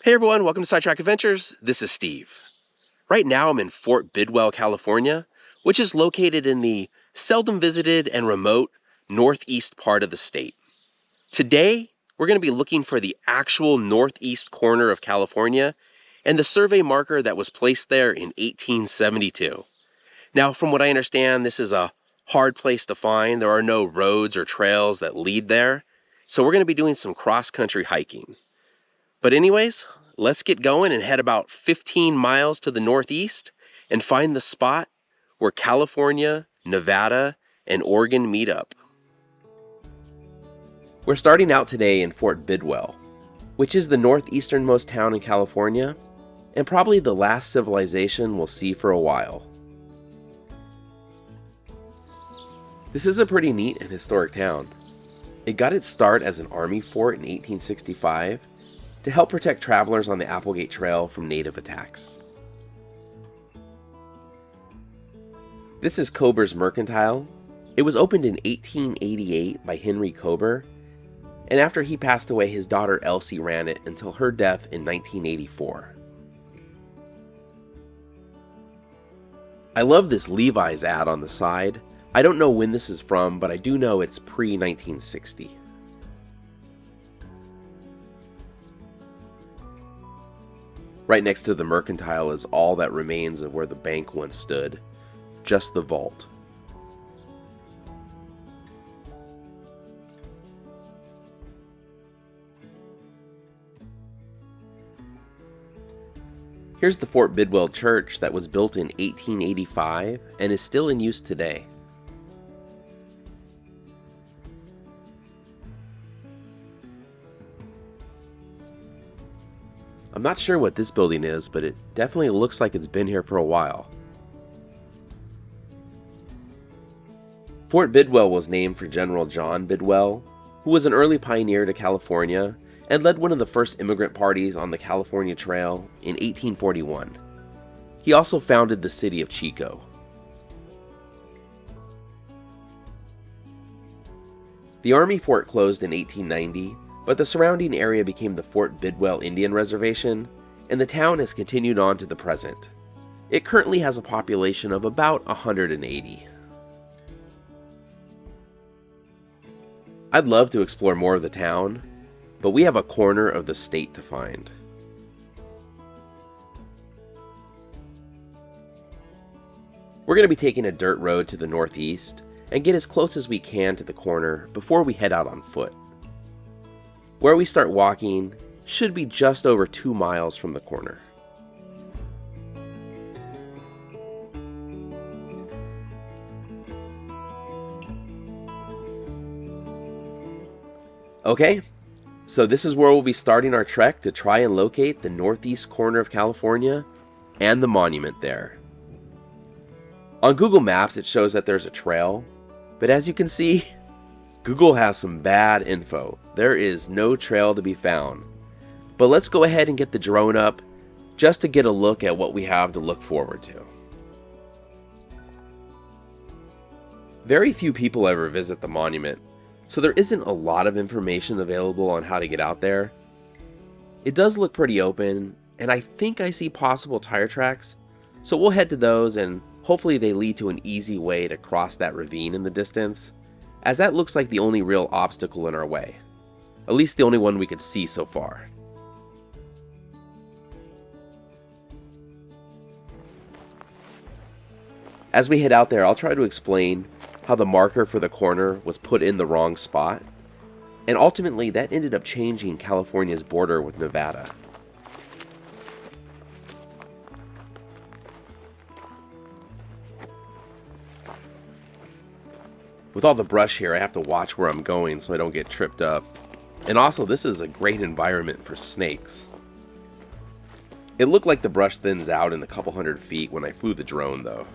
Hey everyone, welcome to Sidetrack Adventures. This is Steve. Right now I'm in Fort Bidwell, California, which is located in the seldom visited and remote northeast part of the state. Today, we're going to be looking for the actual northeast corner of California and the survey marker that was placed there in 1872. Now, from what I understand, this is a hard place to find. There are no roads or trails that lead there, so we're going to be doing some cross-country hiking. But anyways, let's get going and head about 15 miles to the northeast and find the spot where California, Nevada, and Oregon meet up. We're starting out today in Fort Bidwell, which is the northeasternmost town in California and probably the last civilization we'll see for a while. This is a pretty neat and historic town. It got its start as an army fort in 1865 to help protect travelers on the Applegate Trail from native attacks. This is Kober's Mercantile. It was opened in 1888 by Henry Kober, and after he passed away, his daughter Elsie ran it until her death in 1984. I love this Levi's ad on the side. I don't know when this is from, but I do know it's pre-1960. Right next to the Mercantile is all that remains of where the bank once stood, just the vault. Here's the Fort Bidwell Church that was built in 1885 and is still in use today. I'm not sure what this building is, but it definitely looks like it's been here for a while. Fort Bidwell was named for General John Bidwell, who was an early pioneer to California and led one of the first immigrant parties on the California Trail in 1841. He also founded the city of Chico. The Army fort closed in 1890, but the surrounding area became the Fort Bidwell Indian Reservation, and the town has continued on to the present. It currently has a population of about 180. I'd love to explore more of the town, but we have a corner of the state to find. We're going to be taking a dirt road to the northeast and get as close as we can to the corner before we head out on foot. Where we start walking should be just over 2 miles from the corner. Okay, so this is where we'll be starting our trek to try and locate the northeast corner of California and the monument there. On Google Maps it shows that there's a trail, but as you can see, Google has some bad info. There is no trail to be found. But let's go ahead and get the drone up just to get a look at what we have to look forward to. Very few people ever visit the monument, so there isn't a lot of information available on how to get out there. It does look pretty open, and I think I see possible tire tracks, so we'll head to those and hopefully they lead to an easy way to cross that ravine in the distance, as that looks like the only real obstacle in our way. At least the only one we could see so far. As we head out there, I'll try to explain how the marker for the corner was put in the wrong spot, and ultimately that ended up changing California's border with Nevada. With all the brush here, I have to watch where I'm going so I don't get tripped up. And also, this is a great environment for snakes. It looked like the brush thins out in a couple hundred feet when I flew the drone, though.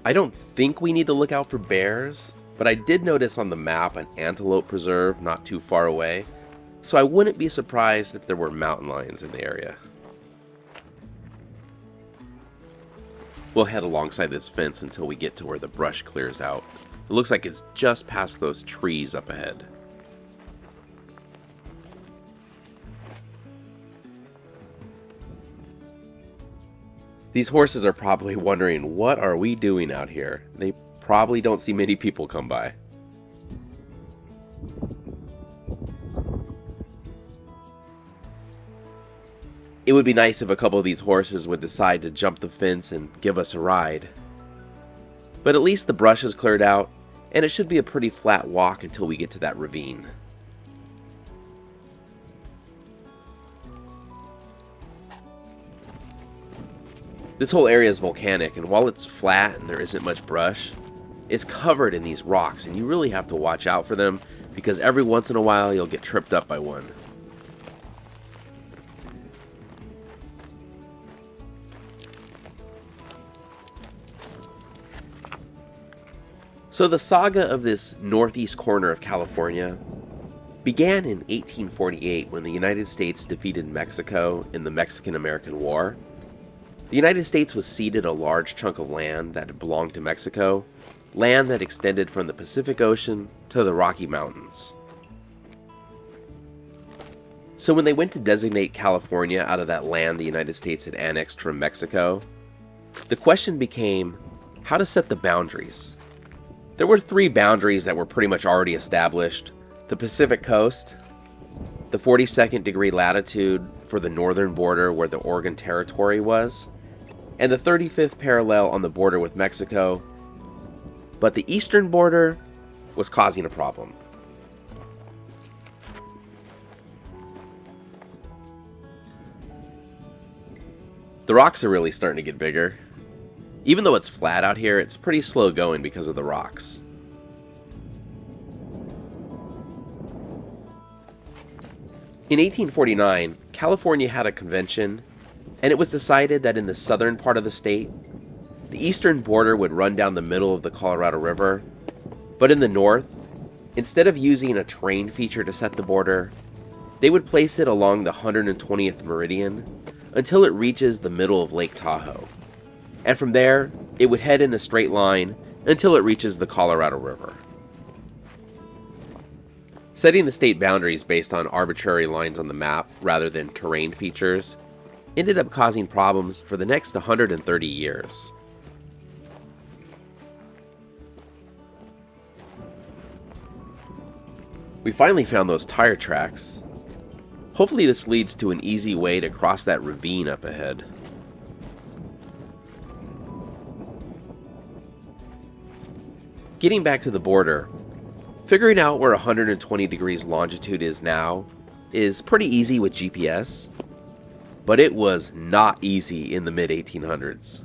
I don't think we need to look out for bears, but I did notice on the map an antelope preserve not too far away, so I wouldn't be surprised if there were mountain lions in the area. We'll head alongside this fence until we get to where the brush clears out. It looks like it's just past those trees up ahead. These horses are probably wondering, what are we doing out here? They probably don't see many people come by. It would be nice if a couple of these horses would decide to jump the fence and give us a ride. But at least the brush is cleared out, and it should be a pretty flat walk until we get to that ravine. This whole area is volcanic, and while it's flat and there isn't much brush, it's covered in these rocks, and you really have to watch out for them because every once in a while you'll get tripped up by one. So the saga of this northeast corner of California began in 1848 when the United States defeated Mexico in the Mexican-American War. The United States was ceded a large chunk of land that had belonged to Mexico, land that extended from the Pacific Ocean to the Rocky Mountains. So when they went to designate California out of that land the United States had annexed from Mexico, the question became how to set the boundaries. There were three boundaries that were pretty much already established: the Pacific coast, the 42nd degree latitude for the northern border where the Oregon Territory was, and the 35th parallel on the border with Mexico. But the eastern border was causing a problem. The rocks are really starting to get bigger. Even though it's flat out here, it's pretty slow going because of the rocks. In 1849, California had a convention, and it was decided that in the southern part of the state, the eastern border would run down the middle of the Colorado River, but in the north, instead of using a terrain feature to set the border, they would place it along the 120th meridian until it reaches the middle of Lake Tahoe. And from there, it would head in a straight line until it reaches the Colorado River. Setting the state boundaries based on arbitrary lines on the map rather than terrain features ended up causing problems for the next 130 years. We finally found those tire tracks. Hopefully this leads to an easy way to cross that ravine up ahead. Getting back to the border, figuring out where 120 degrees longitude is now is pretty easy with GPS, but it was not easy in the mid-1800s.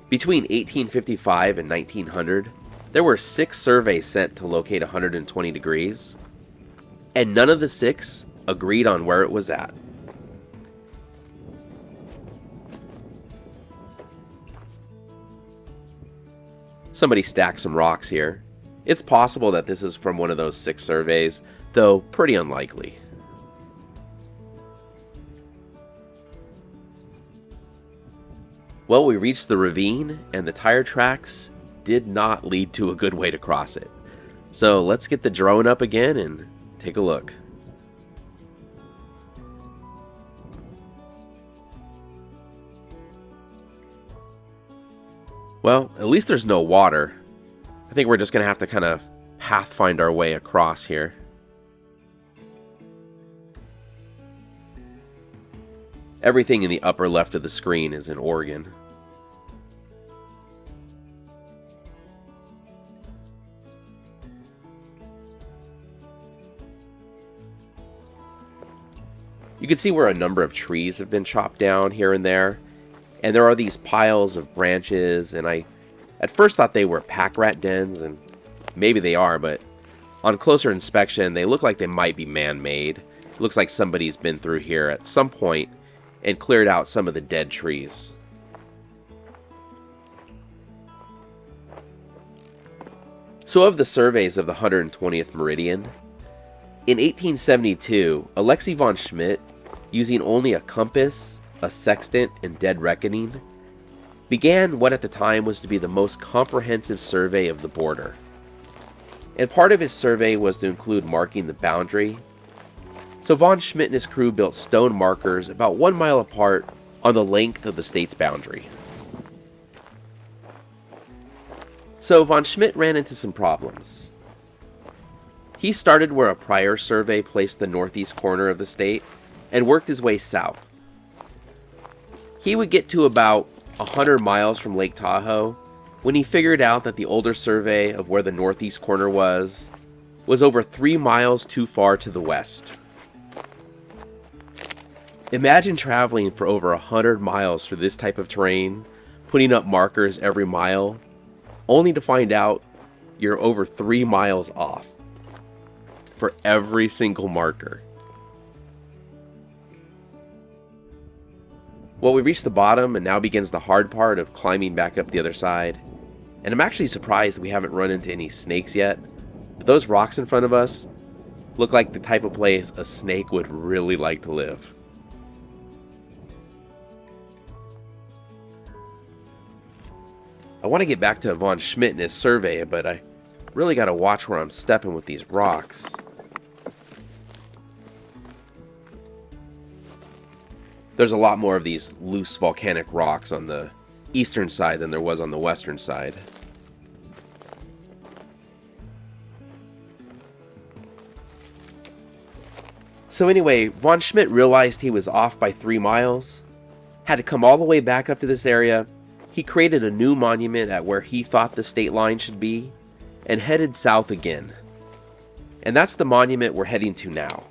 Between 1855 and 1900, there were 6 surveys sent to locate 120 degrees, and none of the 6 agreed on where it was at. Somebody stacked some rocks here. It's possible that this is from one of those 6 surveys, though pretty unlikely. Well, we reached the ravine, and the tire tracks did not lead to a good way to cross it. So let's get the drone up again and take a look. Well, at least there's no water. I think we're just going to have to kind of pathfind our way across here. Everything in the upper left of the screen is in Oregon. You can see where a number of trees have been chopped down here and there. And there are these piles of branches, and I at first thought they were pack rat dens, and maybe they are, but on closer inspection, they look like they might be man-made. It looks like somebody's been through here at some point and cleared out some of the dead trees. So of the surveys of the 120th meridian, in 1872, Alexey Von Schmidt, using only a compass, a sextant, and dead reckoning, began what at the time was to be the most comprehensive survey of the border. And part of his survey was to include marking the boundary. So Von Schmidt and his crew built stone markers about 1 mile apart on the length of the state's boundary. So Von Schmidt ran into some problems. He started where a prior survey placed the northeast corner of the state and worked his way south. He would get to about 100 miles from Lake Tahoe when he figured out that the older survey of where the northeast corner was over 3 miles too far to the west. Imagine traveling for over 100 miles through this type of terrain, putting up markers every mile, only to find out you're over 3 miles off for every single marker. Well, we reached the bottom, and now begins the hard part of climbing back up the other side. And I'm actually surprised we haven't run into any snakes yet. But those rocks in front of us look like the type of place a snake would really like to live. I want to get back to Von Schmidt and his survey, but I really got to watch where I'm stepping with these rocks. There's a lot more of these loose volcanic rocks on the eastern side than there was on the western side. So anyway, Von Schmidt realized he was off by 3 miles, had to come all the way back up to this area. He created a new monument at where he thought the state line should be, and headed south again. And that's the monument we're heading to now.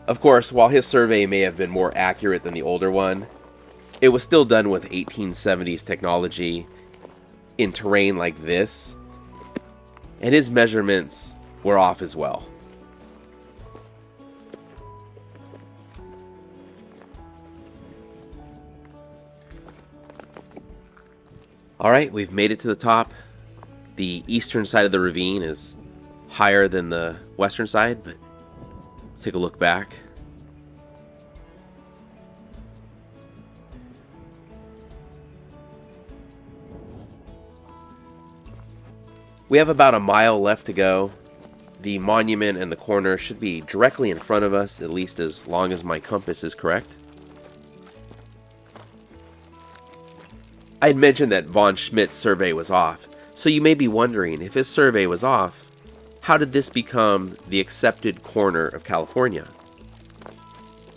Of course, while his survey may have been more accurate than the older one, it was still done with 1870s technology in terrain like this, and his measurements were off as well. Alright, we've made it to the top. The eastern side of the ravine is higher than the western side, but let's take a look back. We have about a mile left to go. The monument and the corner should be directly in front of us, at least as long as my compass is correct. I had mentioned that Von Schmidt's survey was off, so you may be wondering, if his survey was off, how did this become the accepted corner of California?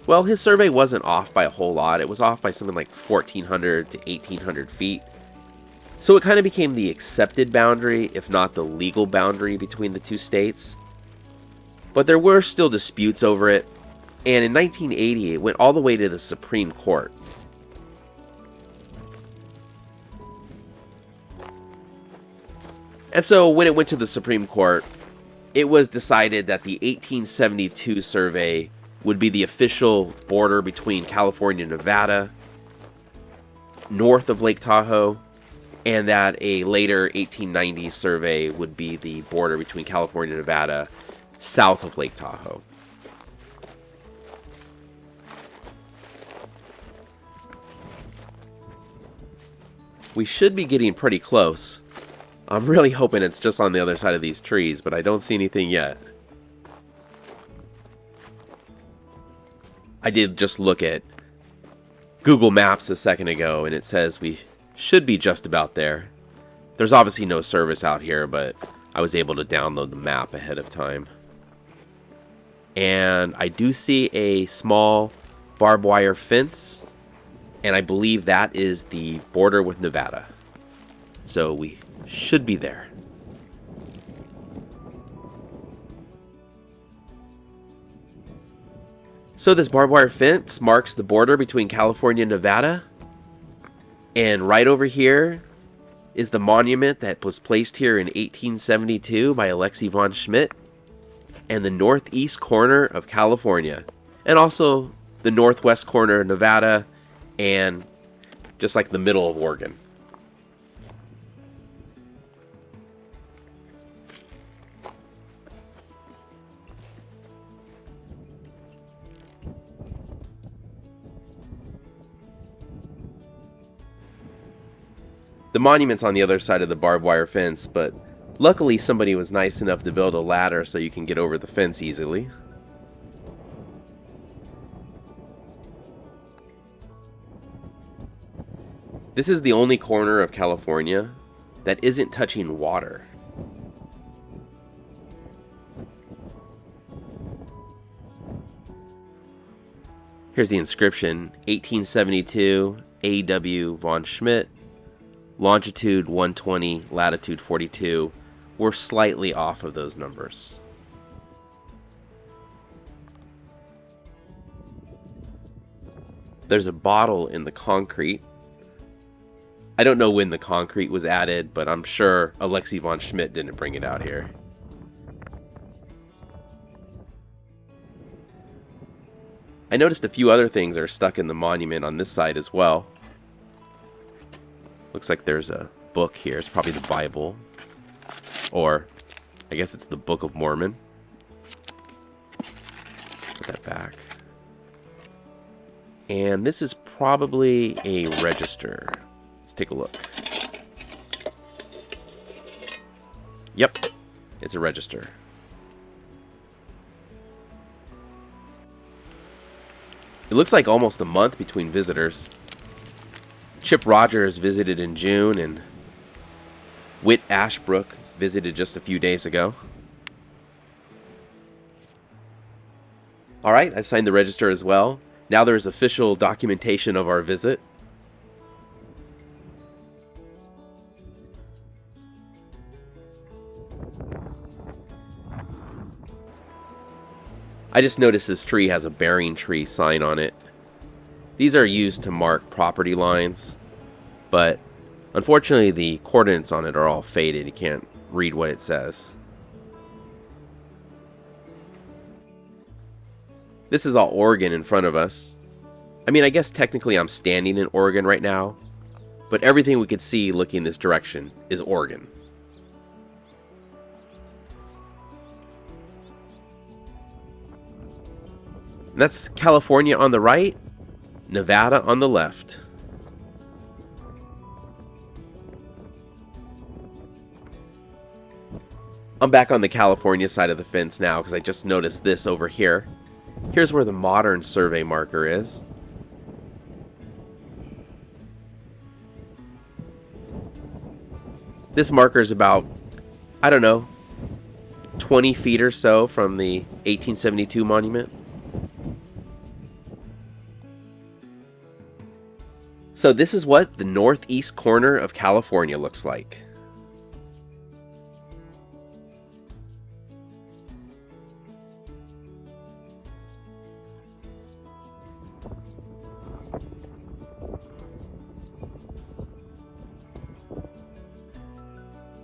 Well, his survey wasn't off by a whole lot. It was off by something like 1,400 to 1,800 feet. So it kind of became the accepted boundary, if not the legal boundary between the two states. But there were still disputes over it, and in 1980 it went all the way to the Supreme Court. And so when it went to the Supreme Court, it was decided that the 1872 survey would be the official border between California and Nevada, north of Lake Tahoe, and that a later 1890 survey would be the border between California and Nevada, south of Lake Tahoe. We should be getting pretty close. I'm really hoping it's just on the other side of these trees, but I don't see anything yet. I did just look at Google Maps a second ago, and it says we should be just about there. There's obviously no service out here, but I was able to download the map ahead of time. And I do see a small barbed wire fence, and I believe that is the border with Nevada. So we should be there. So this barbed wire fence marks the border between California and Nevada. And right over here is the monument that was placed here in 1872 by Alexey Von Schmidt, and the northeast corner of California, and also the northwest corner of Nevada, and just like the middle of Oregon. The monument's on the other side of the barbed wire fence, but luckily somebody was nice enough to build a ladder so you can get over the fence easily. This is the only corner of California that isn't touching water. Here's the inscription, 1872, A.W. Von Schmidt, longitude 120, latitude 42. We're slightly off of those numbers. There's a bottle in the concrete. I don't know when the concrete was added, but I'm sure Alexey Von Schmidt didn't bring it out here. I noticed a few other things are stuck in the monument on this side as well. Looks like there's a book here. It's probably the Bible. Or, I guess it's the Book of Mormon. Put that back. And this is probably a register. Let's take a look. Yep, it's a register. It looks like almost a month between visitors. Chip Rogers visited in June, and Whit Ashbrook visited just a few days ago. Alright, I've signed the register as well. Now there's official documentation of our visit. I just noticed this tree has a bearing tree sign on it. These are used to mark property lines, but unfortunately the coordinates on it are all faded. You can't read what it says. This is all Oregon in front of us. I mean, I guess technically I'm standing in Oregon right now, but everything we could see looking this direction is Oregon. And that's California on the right, Nevada on the left. I'm back on the California side of the fence now because I just noticed this over here. Here's where the modern survey marker is. This marker is about, I don't know, 20 feet or so from the 1872 monument. So this is what the northeast corner of California looks like.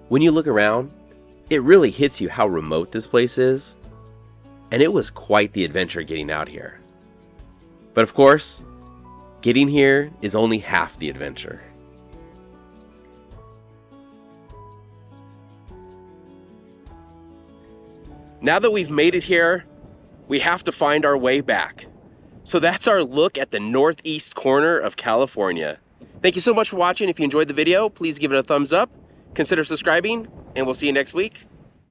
When you look around, it really hits you how remote this place is, and it was quite the adventure getting out here. But of course, getting here is only half the adventure. Now that we've made it here, we have to find our way back. So that's our look at the northeast corner of California. Thank you so much for watching. If you enjoyed the video, please give it a thumbs up, consider subscribing, and we'll see you next week.